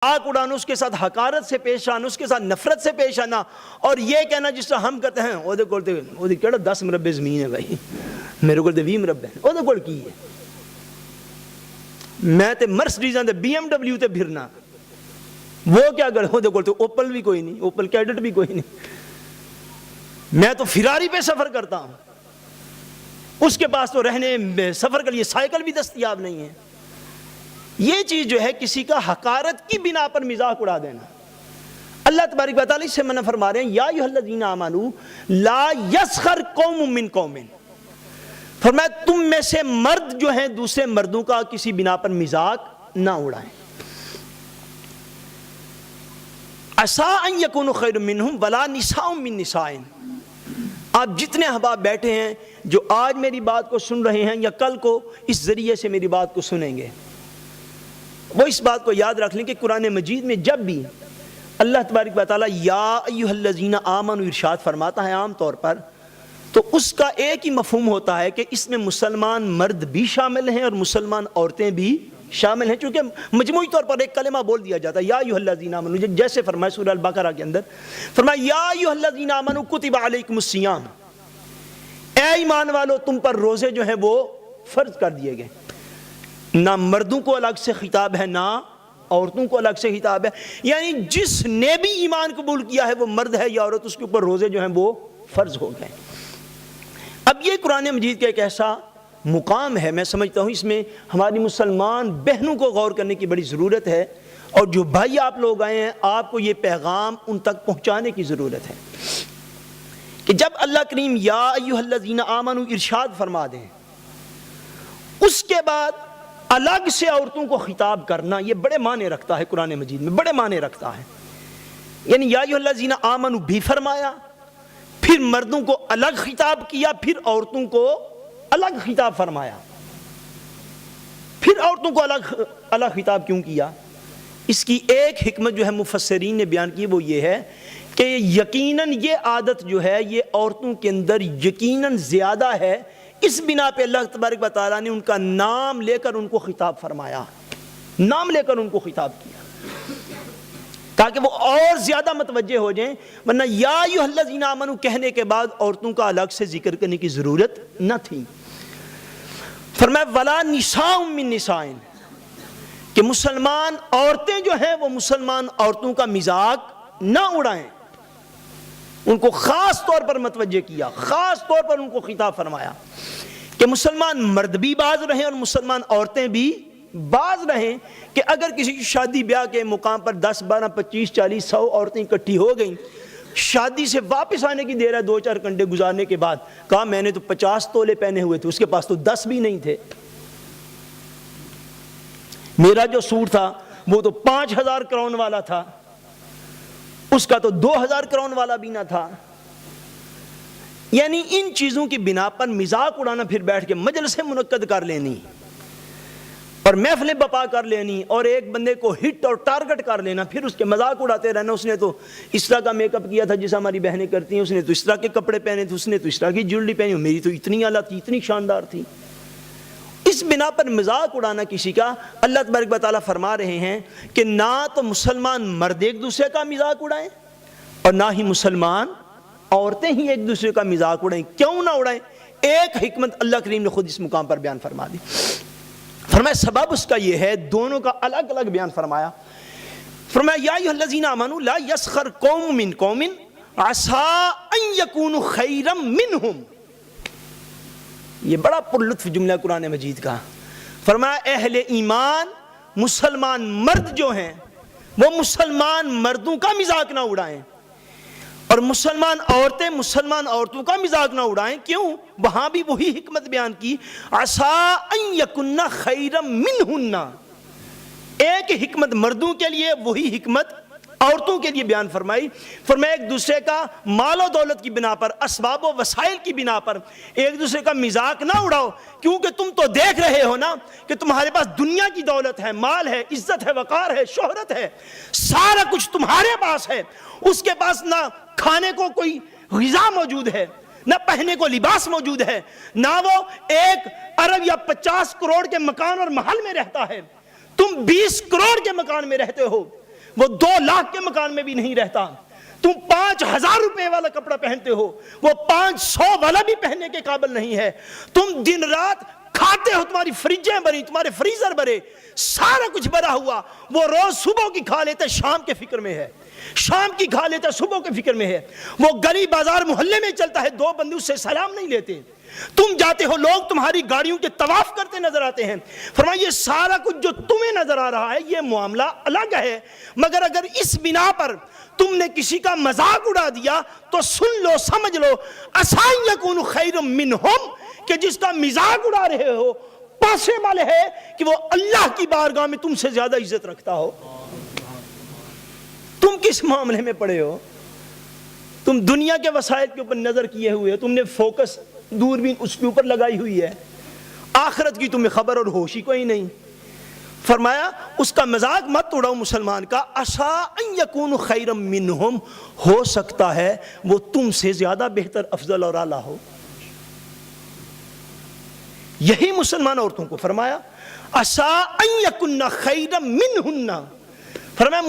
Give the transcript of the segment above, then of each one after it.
آگ اڑانا، اس کے ساتھ حقارت سے پیش آنا، اس کے ساتھ نفرت سے پیش آنا، اور یہ کہنا جس طرح ہم کہتے ہیں وہ کہڑا 10 مربع زمین ہے بھائی، میرے کو 20 مربع وہ کول کی ہے، میں تے مرسڈیزاں تے بی ایم ڈبلیو تے پھرنا، وہ کیا کرے، وہ کول تو اوپل بھی کوئی نہیں، اوپل کیڈٹ بھی کوئی نہیں، میں تو فراری پہ سفر کرتا ہوں، اس کے پاس تو رہنے سفر کے لیے سائیکل بھی دستیاب نہیں ہے۔ یہ چیز جو ہے کسی کا حقارت کی بنا پر مذاق اڑا دینا، اللہ تبارک و تعالیٰ اس سے منع فرما رہے ہیں، یا ایھا الذین آمنوا لا یسخر قوم من قوم، فرمایا تم میں سے مرد جو ہیں دوسرے مردوں کا کسی بنا پر مذاق نہ اڑائیں، عسیٰ ان یکونوا خیرا منہم ولا نساء من نساء۔ آپ جتنے احباب بیٹھے ہیں جو آج میری بات کو سن رہے ہیں یا کل کو اس ذریعے سے میری بات کو سنیں گے، وہ اس بات کو یاد رکھ لیں کہ قرآن مجید میں جب بھی اللہ تبارک و تعالیٰ یا ایھا الذین آمنوا ارشاد فرماتا ہے عام طور پر، تو اس کا ایک ہی مفہوم ہوتا ہے کہ اس میں مسلمان مرد بھی شامل ہیں اور مسلمان عورتیں بھی شامل ہیں، چونکہ مجموعی طور پر ایک کلمہ بول دیا جاتا ہے یا ایھا الذین آمنوا، جیسے فرمایا سورہ البقرہ کے اندر، فرمایا یا ایھا الذین آمنوا کتب علیکم الصیام، اے ایمان والو تم پر روزے جو ہیں وہ فرض کر دیے گئے۔ نہ مردوں کو الگ سے خطاب ہے نہ عورتوں کو الگ سے خطاب ہے، یعنی جس نے بھی ایمان قبول کیا ہے وہ مرد ہے یا عورت، اس کے اوپر روزے جو ہیں وہ فرض ہو گئے۔ اب یہ قرآن مجید کا ایک ایسا مقام ہے، میں سمجھتا ہوں اس میں ہماری مسلمان بہنوں کو غور کرنے کی بڑی ضرورت ہے، اور جو بھائی آپ لوگ آئے ہیں آپ کو یہ پیغام ان تک پہنچانے کی ضرورت ہے کہ جب اللہ کریم یا ایھا الذین آمنوا ارشاد فرما دیں، اس کے بعد الگ سے عورتوں کو خطاب کرنا یہ بڑے معنی رکھتا ہے، قرآن مجید میں بڑے معنی رکھتا ہے، یعنی یا ایھا الذین آمنوا بھی فرمایا، پھر مردوں کو الگ خطاب کیا، پھر عورتوں کو الگ خطاب فرمایا۔ پھر عورتوں کو الگ خطاب کیوں کیا؟ اس کی ایک حکمت جو ہے مفسرین نے بیان کی، وہ یہ ہے کہ یقیناً یہ عادت جو ہے یہ عورتوں کے اندر یقیناً زیادہ ہے، اس بنا پہ اللہ تبارک و تعالیٰ نے ان کا نام لے کر ان کو خطاب فرمایا، نام لے کر ان کو خطاب کیا تاکہ وہ اور زیادہ متوجہ ہو جائیں، ورنہ یا ایھا الذین آمنوا کہنے کے بعد عورتوں کا الگ سے ذکر کرنے کی ضرورت نہ تھی۔ فرمایا ولا نساء من نساء، کہ مسلمان عورتیں جو ہیں وہ مسلمان عورتوں کا مذاق نہ اڑائیں، ان کو خاص طور پر متوجہ کیا، خاص طور پر ان کو خطاب فرمایا کہ مسلمان مرد بھی باز رہیں اور مسلمان عورتیں بھی باز رہیں، کہ اگر کسی شادی بیاہ کے مقام پر 10 12 25 40 100 عورتیں اکٹھی ہو گئیں، شادی سے واپس آنے کی دیر ہے 2-4 گھنٹے گزارنے کے بعد، کہا میں نے تو 50 تولے پہنے ہوئے تھے، اس کے پاس تو 10 بھی نہیں تھے، میرا جو سوٹ تھا وہ تو 5000 کراؤن والا تھا، اس کا تو 2000 کراؤن والا بھی نہ تھا۔ یعنی ان چیزوں کی بنا پر مذاق اڑانا، پھر بیٹھ کے مجلسیں منعقد کر لینی اور محفلیں بپا کر لینی اور ایک بندے کو ہٹ اور ٹارگٹ کر لینا، پھر اس کے مذاق اڑاتے رہنا، اس نے تو اس طرح کا میک اپ کیا تھا جیسا ہماری بہنیں کرتی ہیں، اس نے تو اس طرح کے کپڑے پہنے تھے، اس نے تو اس طرح کی جیولری پہنی، میری تو اتنی اعلیٰ تھی، اتنی شاندار تھی۔ اس بنا پر مذاق اڑانا کسی کا، اللہ تبارک و تعالیٰ فرما رہے ہیں کہ نہ تو مسلمان مرد ایک دوسرے کا مذاق اڑائیں اور نہ ہی مسلمان عورتیں ہی ایک دوسرے کا مذاق اڑائیں۔ کیوں نہ اڑائیں؟ ایک حکمت اللہ کریم نے خود اس مقام پر بیان فرما دی، فرمایا سبب اس کا یہ ہے، دونوں کا الگ الگ بیان فرمایا، فرمایا یا ایھا الذین آمنوا لا یسخر قوم من قوم عسیٰ ان یکونوا خیرا منہم، یہ بڑا پر لطف جملہ قرآن مجید کا، فرمایا اہل ایمان مسلمان مرد جو ہیں وہ مسلمان مردوں کا مذاق نہ اڑائیں، اور مسلمان عورتیں مسلمان عورتوں کا مذاق نہ اڑائیں۔ کیوں؟ وہاں بھی وہی حکمت بیان کی، عسیٰ ان یکن خیرا منہن، ایک حکمت مردوں کے لیے وہی حکمت عورتوں کے لیے بیان فرمائی، فرمایا ایک دوسرے کا مال و دولت کی بنا پر، اسباب و وسائل کی بنا پر ایک دوسرے کا مذاق نہ اڑاؤ، کیونکہ تم تو دیکھ رہے ہو نا کہ تمہارے پاس دنیا کی دولت ہے، مال ہے، عزت ہے، وقار ہے، شہرت ہے، سارا کچھ تمہارے پاس ہے، اس کے پاس نہ کھانے کو کوئی غذا موجود ہے، نہ پہننے کو لباس موجود ہے، نہ وہ 1 ارب یا 50 کروڑ کے مکان اور محل میں رہتا ہے، تم 20 کروڑ کے مکان میں رہتے ہو، وہ 2 لاکھ کے مکان میں بھی نہیں رہتا. تم 5,000 روپے والا کپڑا پہنتے ہو, وہ 500 والا بھی پہننے کے قابل نہیں ہے. تم دن رات کھاتے ہو, تمہاری فریجیں بھری, تمہارے فریزر بھرے, سارا کچھ بھرا ہوا. وہ روز صبح کی کھا لیتے, شام کے فکر میں ہے, شام کی کھا لیتے, صبح کے فکر میں ہے. وہ گلی بازار محلے میں چلتا ہے, 2 بندے اس سے سلام نہیں لیتے. تم جاتے ہو, لوگ تمہاری گاڑیوں کے طواف کرتے نظر آتے ہیں. فرمایا یہ سارا کچھ جو تمہیں نظر آ رہا ہے یہ معاملہ الگ ہے, مگر اگر اس بنا پر تم نے کسی کا مذاق اڑا دیا تو سن لو, سمجھ لو, عسیٰ یکون خیر منہم, کہ جس کا مذاق اڑا رہے ہو پاسبل ہے کہ وہ اللہ کی بارگاہ میں تم سے زیادہ عزت رکھتا ہو. تم کس معاملے میں پڑے ہو؟ تم دنیا کے وسائل کے اوپر نظر کیے ہوئے, تم نے فوکس دوربین اس کے اوپر لگائی ہوئی ہے, آخرت کی تمہیں خبر اور ہوش ہی کوئی نہیں. فرمایا اس کا مذاق مت اڑاؤ مسلمان کا, عسیٰ ان یکون خیرا منہم, ہو سکتا ہے وہ تم سے زیادہ بہتر, افضل اور اعلیٰ ہو. یہی مسلمان عورتوں کو فرمایا عسیٰ ان یکن خیرا منہن. فرمایا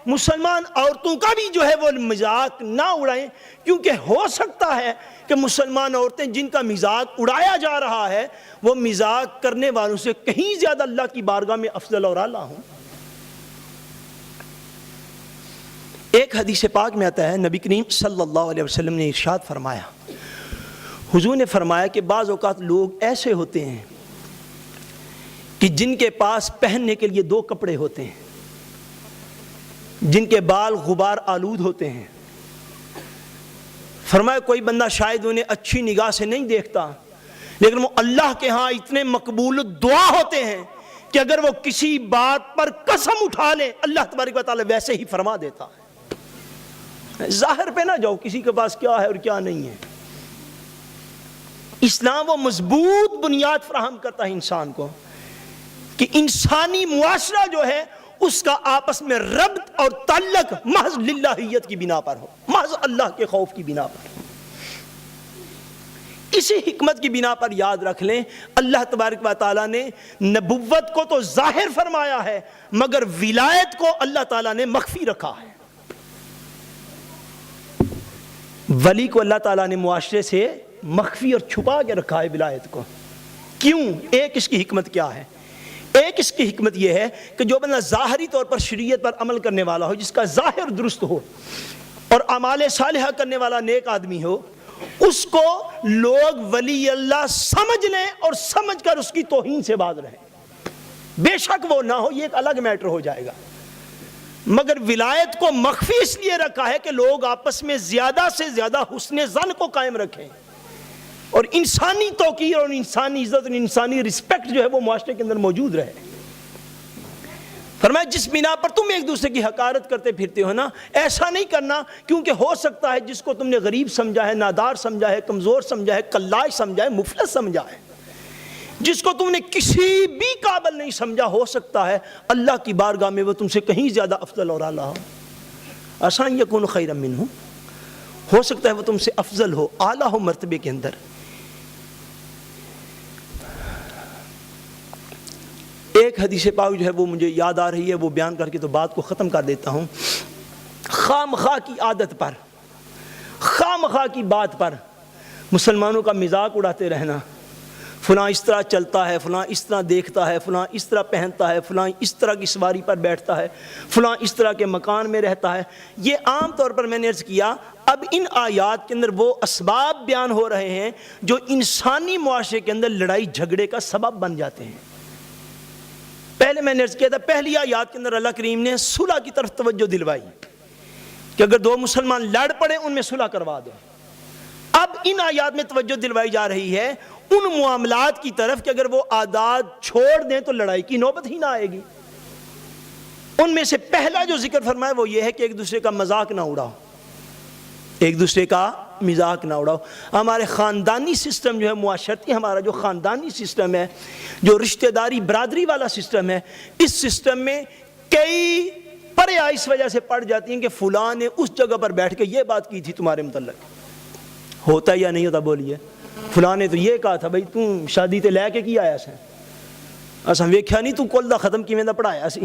مسلمان عورتوں کا بھی جو ہے وہ مذاق نہ اڑائیں, کیونکہ ہو سکتا ہے کہ مسلمان عورتیں جن کا مذاق اڑایا جا رہا ہے وہ مذاق کرنے والوں سے کہیں زیادہ اللہ کی بارگاہ میں افضل اور اعلیٰ ہوں. ایک حدیث پاک میں آتا ہے, نبی کریم صلی اللہ علیہ وسلم نے ارشاد فرمایا, حضور نے فرمایا کہ بعض اوقات لوگ ایسے ہوتے ہیں کہ جن کے پاس پہننے کے لیے 2 کپڑے ہوتے ہیں, جن کے بال غبار آلود ہوتے ہیں. فرمایا کوئی بندہ شاید انہیں اچھی نگاہ سے نہیں دیکھتا, لیکن وہ اللہ کے ہاں اتنے مقبول دعا ہوتے ہیں کہ اگر وہ کسی بات پر قسم اٹھا لیں اللہ تبارک و تعالی ویسے ہی فرما دیتا ہے. ظاہر پہ نہ جاؤ کسی کے پاس کیا ہے اور کیا نہیں ہے. اسلام وہ مضبوط بنیاد فراہم کرتا ہے انسان کو کہ انسانی معاشرہ جو ہے اس کا آپس میں ربط اور تعلق محض للہیت کی بنا پر ہو, محض اللہ کے خوف کی بنا پر. اسی حکمت کی بنا پر یاد رکھ لیں اللہ تبارک و تعالیٰ نے نبوت کو تو ظاہر فرمایا ہے مگر ولایت کو اللہ تعالیٰ نے مخفی رکھا ہے. ولی کو اللہ تعالیٰ نے معاشرے سے مخفی اور چھپا کے رکھا ہے ولایت کو. کیوں؟ ایک اس کی حکمت کیا ہے؟ ایک اس کی حکمت یہ ہے کہ جو بندہ ظاہری طور پر شریعت پر عمل کرنے والا ہو, جس کا ظاہر درست ہو اور اعمال صالحہ کرنے والا نیک آدمی ہو, اس کو لوگ ولی اللہ سمجھ لیں اور سمجھ کر اس کی توہین سے باز رہیں. بے شک وہ نہ ہو, یہ ایک الگ میٹر ہو جائے گا, مگر ولایت کو مخفی اس لیے رکھا ہے کہ لوگ آپس میں زیادہ سے زیادہ حسن ظن کو قائم رکھیں اور انسانی توقیر اور انسانی عزت اور انسانی رسپیکٹ جو ہے وہ معاشرے کے اندر موجود رہے. فرمایا جس بنا پر تم ایک دوسرے کی حقارت کرتے پھرتے ہو نا, ایسا نہیں کرنا, کیونکہ ہو سکتا ہے جس کو تم نے غریب سمجھا ہے, نادار سمجھا ہے, کمزور سمجھا ہے, کلاش سمجھا ہے, مفلس سمجھا ہے, جس کو تم نے کسی بھی قابل نہیں سمجھا, ہو سکتا ہے اللہ کی بارگاہ میں وہ تم سے کہیں زیادہ افضل اور اعلیٰ ہو. عسیٰ یکون خیرا منہ, ہو سکتا ہے وہ تم سے افضل ہو, اعلیٰ ہو مرتبے کے اندر. ایک حدیث پاک جو ہے وہ مجھے یاد آ رہی ہے, وہ بیان کر کے تو بات کو ختم کر دیتا ہوں. خواہ کی عادت پر, خواہ کی بات پر مسلمانوں کا مذاق اڑاتے رہنا, فلاں اس طرح چلتا ہے, فلاں اس طرح دیکھتا ہے, فلاں اس طرح پہنتا ہے, فلاں اس طرح کی سواری پر بیٹھتا ہے, فلاں اس طرح کے مکان میں رہتا ہے. یہ عام طور پر میں نے عرض کیا اب ان آیات کے اندر وہ اسباب بیان ہو رہے ہیں جو انسانی معاشرے کے اندر لڑائی جھگڑے کا سبب بن جاتے ہیں. پہلے میں نے عرض کیا تھا, پہلی آیات کے اندر اللہ کریم نے صلح کی طرف توجہ دلوائی کہ اگر 2 مسلمان لڑ پڑے ان میں صلح کروا دو. اب ان آیات میں توجہ دلوائی جا رہی ہے ان معاملات کی طرف کہ اگر وہ عادات چھوڑ دیں تو لڑائی کی نوبت ہی نہ آئے گی. ان میں سے پہلا جو ذکر فرمایا وہ یہ ہے کہ ایک دوسرے کا مذاق نہ اڑاؤ, ایک دوسرے کا مذاق نہ اڑاؤ. ہمارے خاندانی سسٹم جو ہے معاشرتی, ہمارا جو خاندانی سسٹم ہے, جو رشتہ داری برادری والا سسٹم ہے, اس سسٹم میں کئی پریاں اس وجہ سے پڑ جاتی ہیں کہ فلاں نے اس جگہ پر بیٹھ کے یہ بات کی تھی تمہارے متعلق. ہوتا یا نہیں ہوتا بولیے؟ فلاں نے تو یہ کہا تھا, بھائی تم شادی تے لے کے کی آیا سا, اساں ویکھیا نہیں تو کل دا ختم کیویں دا پڑھایا سی.